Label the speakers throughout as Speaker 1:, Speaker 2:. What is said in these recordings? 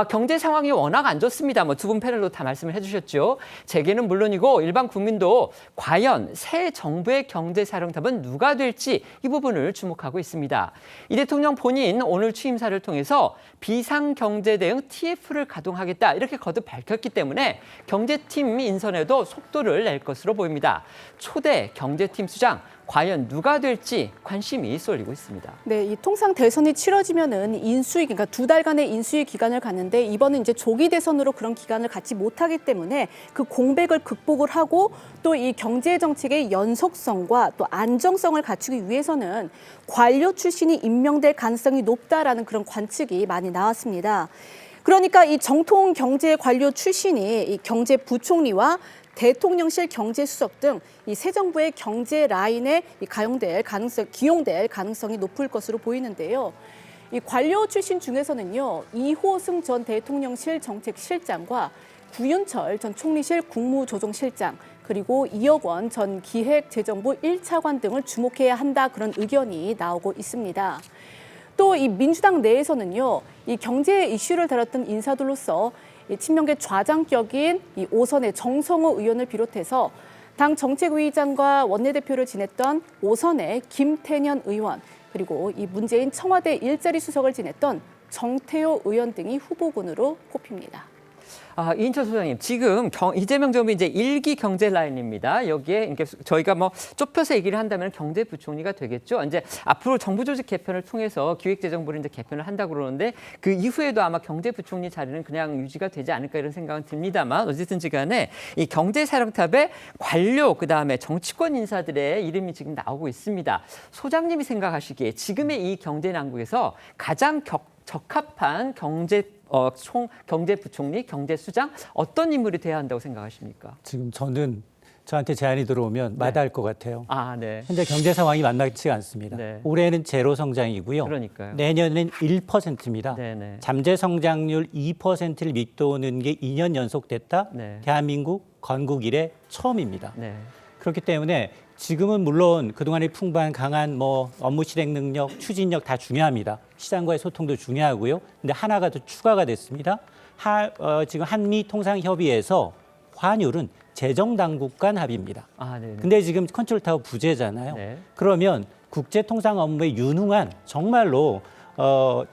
Speaker 1: 경제 상황이 워낙 안 좋습니다. 두 분 패널도 다 말씀을 해주셨죠. 재계는 물론이고 일반 국민도 과연 새 정부의 경제 사령탑은 누가 될지 이 부분을 주목하고 있습니다. 이 대통령 본인 오늘 취임사를 통해서 비상경제 대응 TF를 가동하겠다 이렇게 거듭 밝혔기 때문에 경제팀 인선에도 속도를 낼 것으로 보입니다. 초대 경제팀 수장 과연 누가 될지 관심이 쏠리고 있습니다.
Speaker 2: 네, 이 통상 대선이 치러지면은 인수위, 그러니까 2달간의 인수위 기간을 갖는데 이번은 이제 조기 대선으로 그런 기간을 갖지 못하기 때문에 그 공백을 극복을 하고 또 이 경제 정책의 연속성과 또 안정성을 갖추기 위해서는 관료 출신이 임명될 가능성이 높다라는 그런 관측이 많이 나왔습니다. 그러니까 이 정통 경제 관료 출신이 이 경제부총리와 대통령실 경제수석 등 이 새 정부의 경제 라인에 기용될 가능성이 높을 것으로 보이는데요. 이 관료 출신 중에서는요, 이호승 전 대통령실 정책실장과 구윤철 전 총리실 국무조정실장, 그리고 이혁 원 전 기획재정부 1차관 등을 주목해야 한다 그런 의견이 나오고 있습니다. 또 이 민주당 내에서는요, 이 경제 이슈를 다뤘던 인사들로서 이 친명계 좌장격인 이 5선의 정성호 의원을 비롯해서 당 정책위의장과 원내대표를 지냈던 5선의 김태년 의원, 그리고 이 문재인 청와대 일자리 수석을 지냈던 정태호 의원 등이 후보군으로 꼽힙니다.
Speaker 1: 이인철 소장님, 지금 이재명 정부 이제 1기 경제 라인입니다. 여기에 저희가 좁혀서 얘기를 한다면 경제부총리가 되겠죠. 이제 앞으로 정부 조직 개편을 통해서 기획재정부를 이제 개편을 한다고 그러는데 그 이후에도 아마 경제부총리 자리는 그냥 유지가 되지 않을까 이런 생각은 듭니다만 어쨌든지 간에 이 경제사령탑의 관료 그다음에 정치권 인사들의 이름이 지금 나오고 있습니다. 소장님이 생각하시기에 지금의 이 경제 난국에서 가장 적합한 경제부총리, 경제수장 어떤 인물이 돼야 한다고 생각하십니까?
Speaker 3: 지금 저한테 제안이 들어오면 마다할 것 같아요.
Speaker 1: 네.
Speaker 3: 현재 경제 상황이 만만치 않습니다.
Speaker 1: 네.
Speaker 3: 올해는 제로 성장이고요.
Speaker 1: 그러니까요.
Speaker 3: 내년에는 1%입니다.
Speaker 1: 네네.
Speaker 3: 잠재 성장률 2%를 밑도는 게 2년 연속됐다.
Speaker 1: 네.
Speaker 3: 대한민국 건국 이래 처음입니다.
Speaker 1: 네.
Speaker 3: 그렇기 때문에 지금은 물론 그동안의 풍부한 강한 업무 실행 능력, 추진력 다 중요합니다. 시장과의 소통도 중요하고요. 근데 하나가 더 추가가 됐습니다. 지금 한미 통상 협의에서 환율은 재정 당국 간 합의입니다.
Speaker 1: 네네.
Speaker 3: 근데 지금 컨트롤 타워 부재잖아요.
Speaker 1: 네.
Speaker 3: 그러면 국제 통상 업무에 유능한 정말로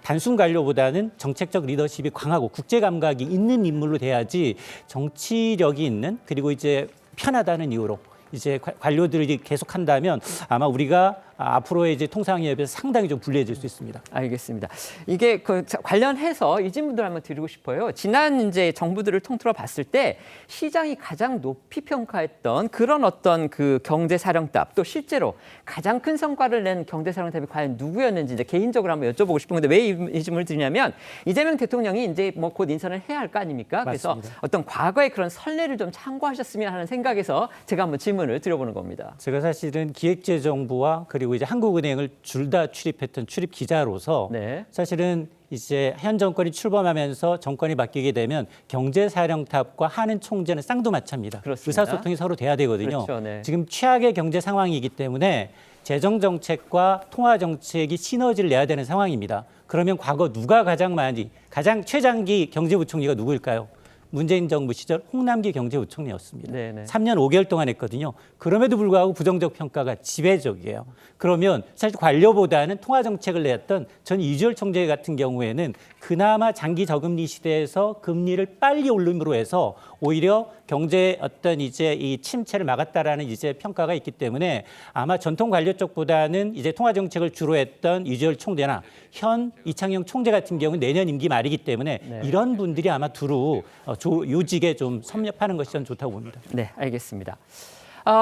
Speaker 3: 단순 관료보다는 정책적 리더십이 강하고 국제 감각이 있는 인물로 돼야지 정치력이 있는 그리고 이제 편하다는 이유로 이제 관료들이 계속 한다면 아마 우리가 앞으로의 이제 통상협에서 상당히 좀 불리해질 수 있습니다.
Speaker 1: 알겠습니다. 이게 관련해서 이 질문들 한번 드리고 싶어요. 지난 이제 정부들을 통틀어 봤을 때 시장이 가장 높이 평가했던 그런 어떤 그 경제사령탑 또 실제로 가장 큰 성과를 낸 경제사령탑이 과연 누구였는지 이제 개인적으로 한번 여쭤보고 싶은 건데 왜 이 질문을 드리냐면 이재명 대통령이 이제 곧 인선을 해야 할 거 아닙니까? 그래서
Speaker 3: 맞습니다.
Speaker 1: 어떤 과거의 그런 선례를 좀 참고하셨으면 하는 생각에서 제가 한번 질문을 드려보는 겁니다.
Speaker 3: 제가 사실은 기획재정부와 그리고 이제 한국은행을 둘 다 출입했던 출입 기자로서
Speaker 1: 네.
Speaker 3: 사실은 이제 현 정권이 출범하면서 정권이 바뀌게 되면 경제사령탑과 하는 총재는 쌍두마차입니다.
Speaker 1: 그렇습니다.
Speaker 3: 의사소통이 서로 돼야 되거든요.
Speaker 1: 그렇죠, 네.
Speaker 3: 지금 최악의 경제 상황이기 때문에 재정정책과 통화정책이 시너지를 내야 되는 상황입니다. 그러면 과거 누가 가장 최장기 경제부총리가 누구일까요? 문재인 정부 시절 홍남기 경제부총리였습니다.
Speaker 1: 네네.
Speaker 3: 3년 5개월 동안 했거든요. 그럼에도 불구하고 부정적 평가가 지배적이에요. 그러면 사실 관료보다는 통화정책을 냈던 전 이주열 총재 같은 경우에는 그나마 장기 저금리 시대에서 금리를 빨리 올림으로 해서 오히려 경제의 어떤 이제 이 침체를 막았다라는 이제 평가가 있기 때문에 아마 전통 관료 쪽보다는 이제 통화정책을 주로 했던 이주열 총재나 현 이창용 총재 같은 경우는 내년 임기 말이기 때문에
Speaker 1: 네.
Speaker 3: 이런 분들이 아마 두루 요직에 좀 섭렵하는 것이 전 좋다고 봅니다.
Speaker 1: 네, 알겠습니다.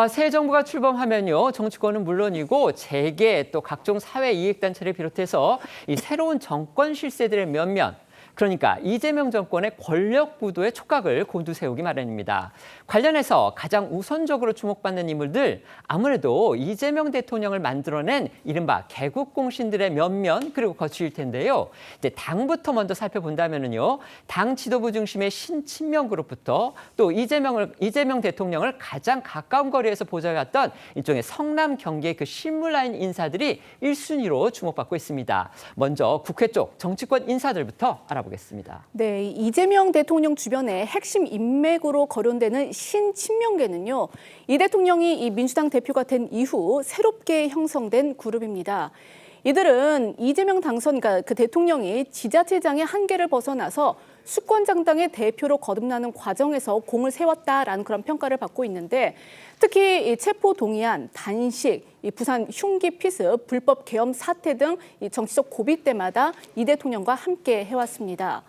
Speaker 1: 새 정부가 출범하면요, 정치권은 물론이고 재계 또 각종 사회 이익단체를 비롯해서 이 새로운 정권 실세들의 면면, 그러니까 이재명 정권의 권력 구도의 촉각을 곤두세우기 마련입니다. 관련해서 가장 우선적으로 주목받는 인물들, 아무래도 이재명 대통령을 만들어낸 이른바 개국공신들의 면면 그리고 거취일 텐데요. 이제 당부터 먼저 살펴본다면요, 당 지도부 중심의 신친명 그룹부터 또 이재명 대통령을 가장 가까운 거리에서 보좌해왔던 일종의 성남 경기의 그 실무라인 인사들이 1순위로 주목받고 있습니다. 먼저 국회 쪽 정치권 인사들부터 알아보겠습니다. 알아보겠습니다.
Speaker 2: 네, 이재명 대통령 주변의 핵심 인맥으로 거론되는 신친명계는요, 이 대통령이 이 민주당 대표가 된 이후 새롭게 형성된 그룹입니다. 이들은 이재명 당선, 그러니까 그 대통령이 지자체장의 한계를 벗어나서 수권장당의 대표로 거듭나는 과정에서 공을 세웠다라는 그런 평가를 받고 있는데, 특히 이 체포 동의안, 단식, 이 부산 흉기 피습, 불법 계엄 사태 등 이 정치적 고비 때마다 이 대통령과 함께 해왔습니다.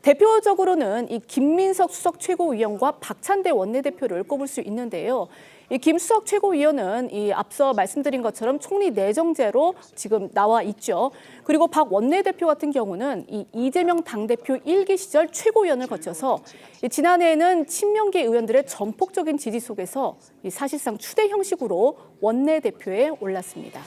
Speaker 2: 대표적으로는 이 김민석 수석 최고위원과 박찬대 원내대표를 꼽을 수 있는데요. 이 김수석 최고위원은 이 앞서 말씀드린 것처럼 총리 내정제로 지금 나와 있죠. 그리고 박 원내대표 같은 경우는 이 이재명 당대표 1기 시절 최고위원을 거쳐서 지난해에는 친명계 의원들의 전폭적인 지지 속에서 이 사실상 추대 형식으로 원내대표에 올랐습니다.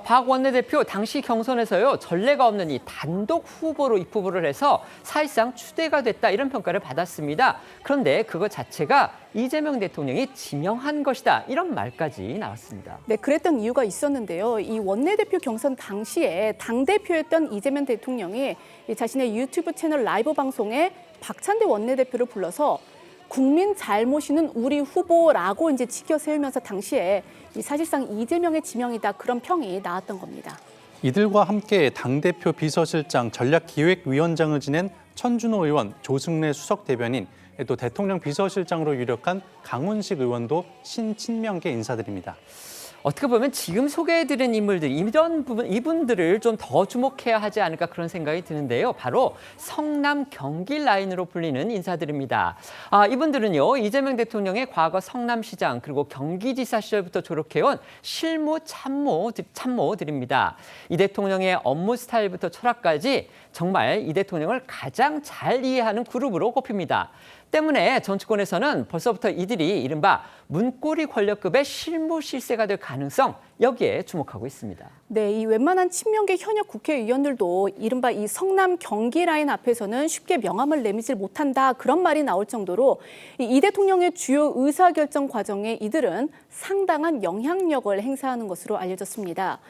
Speaker 1: 박 원내대표 당시 경선에서요, 전례가 없는 이 단독 후보로 입후보를 해서 사실상 추대가 됐다, 이런 평가를 받았습니다. 그런데 그것 자체가 이재명 대통령이 지명한 것이다, 이런 말까지 나왔습니다.
Speaker 2: 네, 그랬던 이유가 있었는데요. 이 원내대표 경선 당시에 당대표였던 이재명 대통령이 이 자신의 유튜브 채널 라이브 방송에 박찬대 원내대표를 불러서 국민 잘 모시는 우리 후보라고 이제 치켜 세우면서 당시에 이 사실상 이재명의 지명이다, 그런 평이 나왔던 겁니다.
Speaker 4: 이들과 함께 당대표 비서실장 전략기획위원장을 지낸 천준호 의원, 조승래 수석 대변인, 또 대통령 비서실장으로 유력한 강훈식 의원도 신친명계 인사들입니다.
Speaker 1: 어떻게 보면 지금 소개해드린 인물들, 이분들을 좀 더 주목해야 하지 않을까, 그런 생각이 드는데요. 바로 성남 경기 라인으로 불리는 인사들입니다. 이분들은요, 이재명 대통령의 과거 성남시장 그리고 경기지사 시절부터 졸업해온 실무 참모들입니다. 이 대통령의 업무 스타일부터 철학까지 정말 이 대통령을 가장 잘 이해하는 그룹으로 꼽힙니다. 때문에 정치권에서는 벌써부터 이들이 이른바 문고리 권력급의 실무 실세가 될 가능성, 여기에 주목하고 있습니다.
Speaker 2: 네, 이 웬만한 친명계 현역 국회의원들도 이른바 이 성남 경기 라인 앞에서는 쉽게 명함을 내밀지 못한다, 그런 말이 나올 정도로 이 대통령의 주요 의사결정 과정에 이들은 상당한 영향력을 행사하는 것으로 알려졌습니다.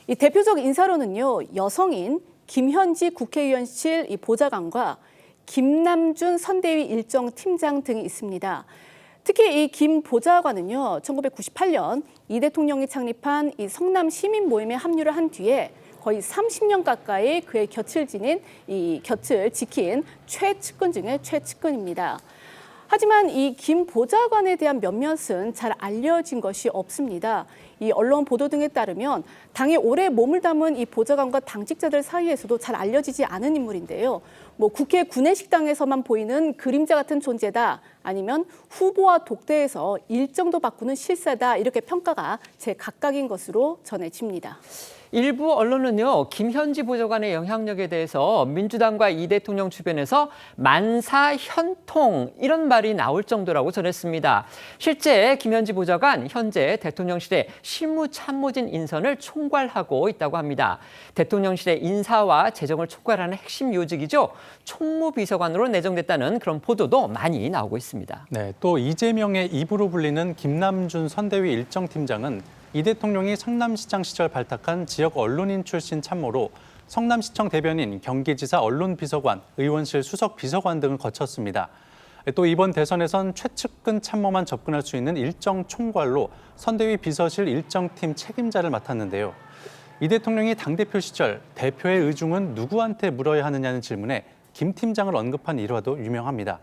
Speaker 2: 이 대표적 인사로는요, 여성인 김현지 국회의원실 이 보좌관과 김남준 선대위 일정 팀장 등이 있습니다. 특히 이 김 보좌관은요, 1998년 이 대통령이 창립한 이 성남 시민 모임에 합류를 한 뒤에 거의 30년 가까이 그의 곁을 지킨 최측근 중에 최측근입니다. 하지만 이 김 보좌관에 대한 몇몇은 잘 알려진 것이 없습니다. 이 언론 보도 등에 따르면 당에 오래 몸을 담은 이 보좌관과 당직자들 사이에서도 잘 알려지지 않은 인물인데요. 뭐 국회 구내식당에서만 보이는 그림자 같은 존재다, 아니면 후보와 독대에서 일정도 바꾸는 실세다, 이렇게 평가가 제각각인 것으로 전해집니다.
Speaker 1: 일부 언론은요, 김현지 보좌관의 영향력에 대해서 민주당과 이 대통령 주변에서 만사현통, 이런 말이 나올 정도라고 전했습니다. 실제 김현지 보좌관 현재 대통령실의 실무참모진 인선을 총괄하고 있다고 합니다. 대통령실의 인사와 재정을 총괄하는 핵심 요직이죠. 총무비서관으로 내정됐다는 그런 보도도 많이 나오고 있습니다.
Speaker 4: 네, 또 이재명의 입으로 불리는 김남준 선대위 일정팀장은 이 대통령이 성남시장 시절 발탁한 지역 언론인 출신 참모로 성남시청 대변인, 경기지사 언론비서관, 의원실 수석 비서관 등을 거쳤습니다. 또 이번 대선에선 최측근 참모만 접근할 수 있는 일정 총괄로 선대위 비서실 일정팀 책임자를 맡았는데요. 이 대통령이 당대표 시절 대표의 의중은 누구한테 물어야 하느냐는 질문에 김 팀장을 언급한 일화도 유명합니다.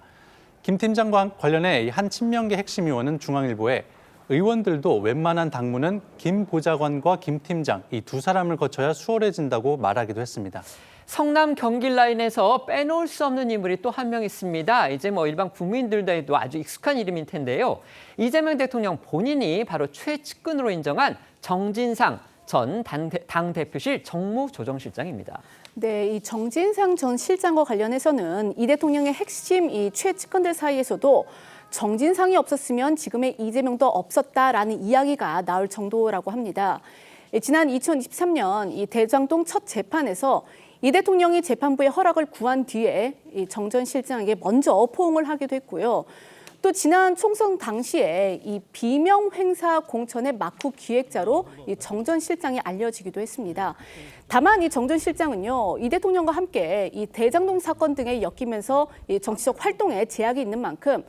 Speaker 4: 김 팀장과 관련해 한 친명계 핵심 의원은 중앙일보에 의원들도 웬만한 당무는 김 보좌관과 김 팀장, 이 두 사람을 거쳐야 수월해진다고 말하기도 했습니다.
Speaker 1: 성남 경기 라인에서 빼놓을 수 없는 인물이 또 한 명 있습니다. 이제 뭐 일반 국민들도 아주 익숙한 이름일 텐데요. 이재명 대통령 본인이 바로 최측근으로 인정한 정진상 전 당대표실 정무조정실장입니다.
Speaker 2: 네, 이 정진상 전 실장과 관련해서는 이 대통령의 핵심 이 최측근들 사이에서도 정진상이 없었으면 지금의 이재명도 없었다라는 이야기가 나올 정도라고 합니다. 지난 2023년 이 대장동 첫 재판에서 이 대통령이 재판부의 허락을 구한 뒤에 이 정 전 실장에게 먼저 포옹을 하기도 했고요. 또 지난 총선 당시에 이 비명 행사 공천의 막후 기획자로 이 정 전 실장이 알려지기도 했습니다. 다만 이 정 전 실장은요, 이 대통령과 함께 이 대장동 사건 등에 엮이면서 이 정치적 활동에 제약이 있는 만큼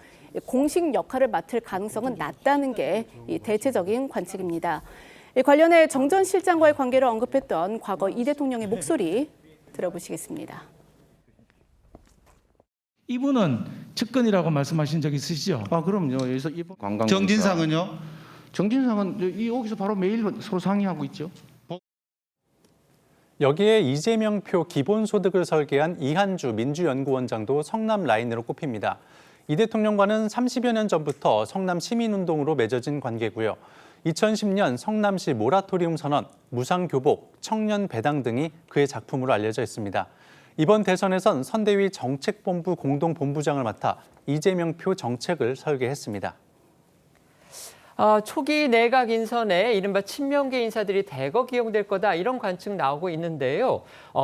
Speaker 2: 공식 역할을 맡을 가능성은 낮다는 게 이 대체적인 관측입니다. 이 관련해 정 전 실장과의 관계를 언급했던 과거 이 대통령의 목소리 들어보시겠습니다.
Speaker 5: 이분은 측근이라고 말씀하신 적 있으시죠?
Speaker 6: 아 그럼요. 여기서 이분 관광
Speaker 5: 정진상은요?
Speaker 6: 정진상은 여기서 바로 매일 서로 상의하고 있죠.
Speaker 4: 여기에 이재명표 기본소득을 설계한 이한주 민주연구원장도 성남 라인으로 꼽힙니다. 이 대통령과는 30여 년 전부터 성남 시민운동으로 맺어진 관계고요. 2010년 성남시 모라토리움 선언, 무상교복, 청년 배당 등이 그의 작품으로 알려져 있습니다. 이번 대선에선 선대위 정책본부 공동본부장을 맡아 이재명표 정책을 설계했습니다.
Speaker 1: 초기 내각 인선에 이른바 친명계 인사들이 대거 기용될 거다 이런 관측 나오고 있는데요.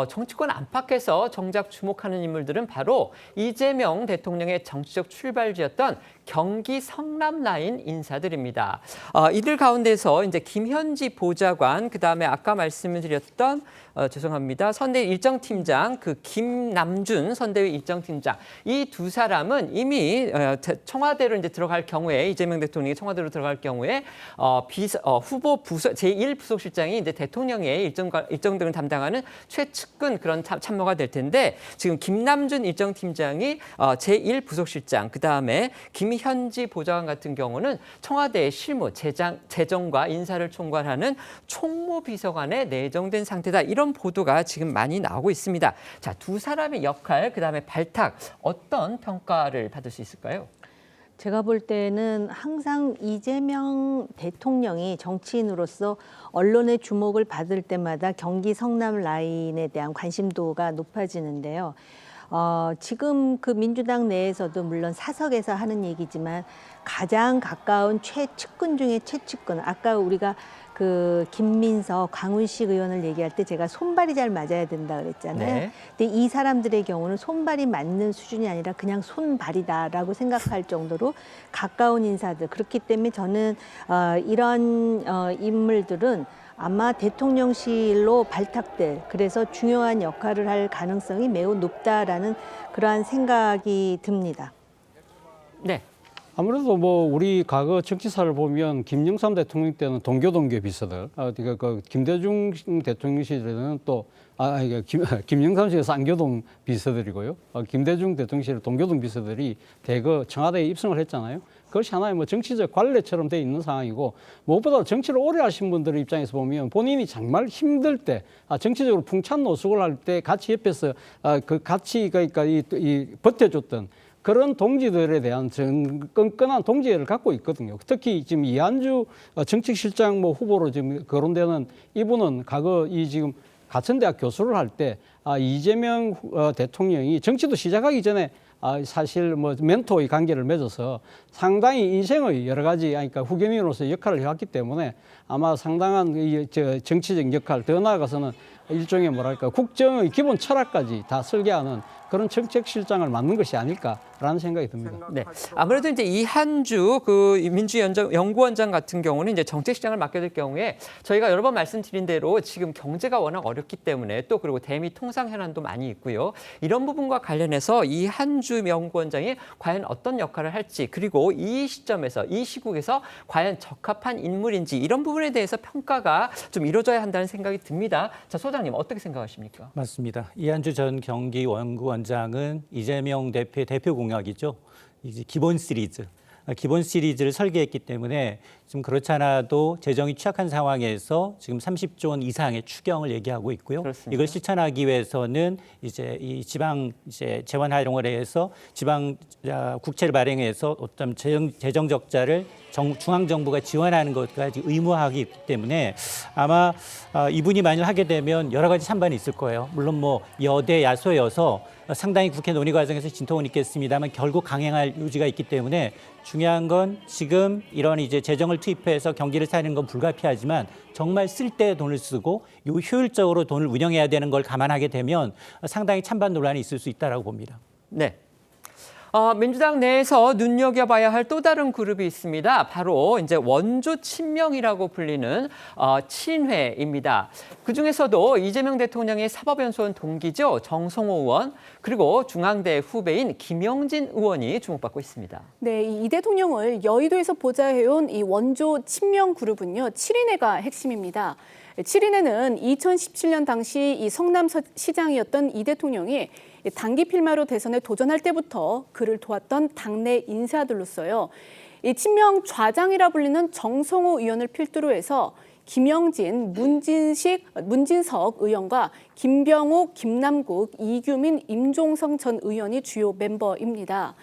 Speaker 1: 정치권 안팎에서 정작 주목하는 인물들은 바로 이재명 대통령의 정치적 출발지였던 경기 성남 라인 인사들입니다. 이들 가운데서 이제 김현지 보좌관, 그다음에 아까 말씀을 드렸던 선대위 일정팀장, 그 김남준 선대위 일정팀장, 이 두 사람은 이미 청와대로 이제 들어갈 경우에 이재명 대통령이 청와대로 들어갈 경우에 후보 부서 제1부속실장이 이제 대통령의 일정 등을 담당하는 최측근 그런 참모가 될 텐데, 지금 김남준 일정팀장이 제1부속실장, 그다음에 김현지 보좌관 같은 경우는 청와대의 실무, 재정과 인사를 총괄하는 총무비서관에 내정된 상태다. 이런 보도가 지금 많이 나오고 있습니다. 자, 두 사람의 역할, 그다음에 발탁, 어떤 평가를 받을 수 있을까요?
Speaker 7: 제가 볼 때는 항상 이재명 대통령이 정치인으로서 언론의 주목을 받을 때마다 경기 성남 라인에 대한 관심도가 높아지는데요. 지금 그 민주당 내에서도 물론 사석에서 하는 얘기지만 가장 가까운 최측근 중에 최측근, 아까 우리가 그 김민석, 강훈식 의원을 얘기할 때 제가 손발이 잘 맞아야 된다 그랬잖아요.
Speaker 1: 네.
Speaker 7: 근데 이 사람들의 경우는 손발이 맞는 수준이 아니라 그냥 손발이다라고 생각할 정도로 가까운 인사들. 그렇기 때문에 저는 이런 인물들은 아마 대통령실로 발탁될, 그래서 중요한 역할을 할 가능성이 매우 높다라는 그러한 생각이 듭니다.
Speaker 1: 네.
Speaker 8: 아무래도 뭐 우리 과거 정치사를 보면 김영삼 대통령 때는 동교 비서들, 그 김대중 대통령 시절에는 또 김영삼 씨가 쌍교동 비서들이고요. 김대중 대통령 시절 동교동 비서들이 대거 청와대에 입성을 했잖아요. 그것이 하나의 뭐 정치적 관례처럼 돼 있는 상황이고, 무엇보다 정치를 오래 하신 분들의 입장에서 보면 본인이 정말 힘들 때, 정치적으로 풍찬노숙을 할 때 같이 옆에서 그 같이 그러니까 이 버텨줬던 그런 동지들에 대한 끈끈한 동지애를 갖고 있거든요. 특히 지금 이한주 정책실장 후보로 지금 거론되는 이분은 과거 이 지금 가천대학 교수를 할 때 이재명 대통령이 정치도 시작하기 전에 사실 뭐 멘토의 관계를 맺어서 상당히 인생의 여러 가지, 그러니까 후견인으로서 역할을 해왔기 때문에 아마 상당한 정치적 역할, 더 나아가서는 일종의 뭐랄까 국정의 기본 철학까지 다 설계하는 그런 정책실장을 맡는 것이 아닐까라는 생각이 듭니다.
Speaker 1: 네, 아무래도 이제 이한주 그 민주연구원장 같은 경우는 이제 정책실장을 맡게 될 경우에 저희가 여러 번 말씀드린 대로 지금 경제가 워낙 어렵기 때문에, 또 그리고 대미 통상 현안도 많이 있고요. 이런 부분과 관련해서 이한주 연구원장이 과연 어떤 역할을 할지, 그리고 이 시점에서 이 시국에서 과연 적합한 인물인지, 이런 부분에 대해서 평가가 좀 이루어져야 한다는 생각이 듭니다. 자, 소장님 어떻게 생각하십니까?
Speaker 3: 맞습니다. 이한주 전 경기연구원장은 이재명 대표의 대표 공약이죠. 이제 기본 시리즈를 설계했기 때문에 좀 그렇지 않아도 재정이 취약한 상황에서 지금 30조 원 이상의 추경을 얘기하고 있고요.
Speaker 1: 그렇습니다.
Speaker 3: 이걸 실천하기 위해서는 이제 이 지방 재원 활용을 해서 지방 국채를 발행해서 어떤 재정 적자를 중앙 정부가 지원하는 것까지 의무화하기 때문에 아마 이분이 만일 하게 되면 여러 가지 찬반이 있을 거예요. 물론 뭐 여대 야소여서 상당히 국회 논의 과정에서 진통은 있겠습니다만 결국 강행할 요지가 있기 때문에 중요한 건 지금 이런 이제 재정을 투입해서 경기를 살리는 건 불가피하지만 정말 쓸 때 돈을 쓰고 효율적으로 돈을 운영해야 되는 걸 감안하게 되면 상당히 찬반 논란이 있을 수 있다라고 봅니다.
Speaker 1: 네. 민주당 내에서 눈여겨봐야 할 또 다른 그룹이 있습니다. 바로 이제 원조 친명이라고 불리는 친회입니다. 그중에서도 이재명 대통령의 사법연수원 동기죠. 정성호 의원 그리고 중앙대 후배인 김영진 의원이 주목받고 있습니다.
Speaker 2: 네, 이 대통령을 여의도에서 보좌해온 이 원조 친명 그룹은요, 7인회가 핵심입니다. 7인회는 2017년 당시 이 성남시장이었던 이 대통령이 단기 필마로 대선에 도전할 때부터 그를 도왔던 당내 인사들로서요. 이 친명 좌장이라 불리는 정성호 의원을 필두로 해서 김영진, 문진석 의원과 김병욱, 김남국, 이규민, 임종성 전 의원이 주요 멤버입니다.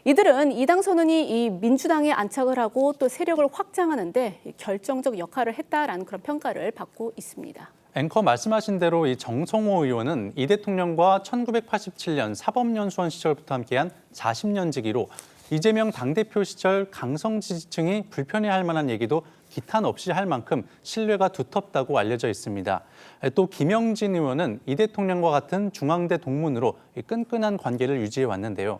Speaker 2: 이들은 이 당 선언이 이 민주당에 안착을 하고 또 세력을 확장하는데 결정적 역할을 했다라는 그런 평가를 받고 있습니다.
Speaker 4: 앵커 말씀하신 대로 이 정성호 의원은 이 대통령과 1987년 사법연수원 시절부터 함께한 40년 지기로 이재명 당대표 시절 강성 지지층이 불편해할 만한 얘기도 기탄 없이 할 만큼 신뢰가 두텁다고 알려져 있습니다. 또 김영진 의원은 이 대통령과 같은 중앙대 동문으로 끈끈한 관계를 유지해 왔는데요.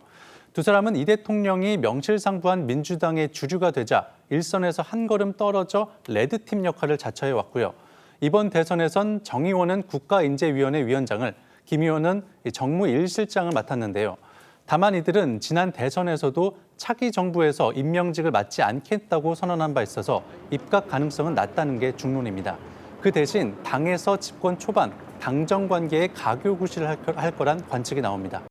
Speaker 4: 두 사람은 이 대통령이 명실상부한 민주당의 주류가 되자 일선에서 한 걸음 떨어져 레드팀 역할을 자처해 왔고요. 이번 대선에선 정 의원은 국가인재위원회 위원장을, 김 의원은 정무 1실장을 맡았는데요. 다만 이들은 지난 대선에서도 차기 정부에서 임명직을 맡지 않겠다고 선언한 바 있어서 입각 가능성은 낮다는 게 중론입니다. 그 대신 당에서 집권 초반 당정 관계에 가교구실을 할 거란 관측이 나옵니다.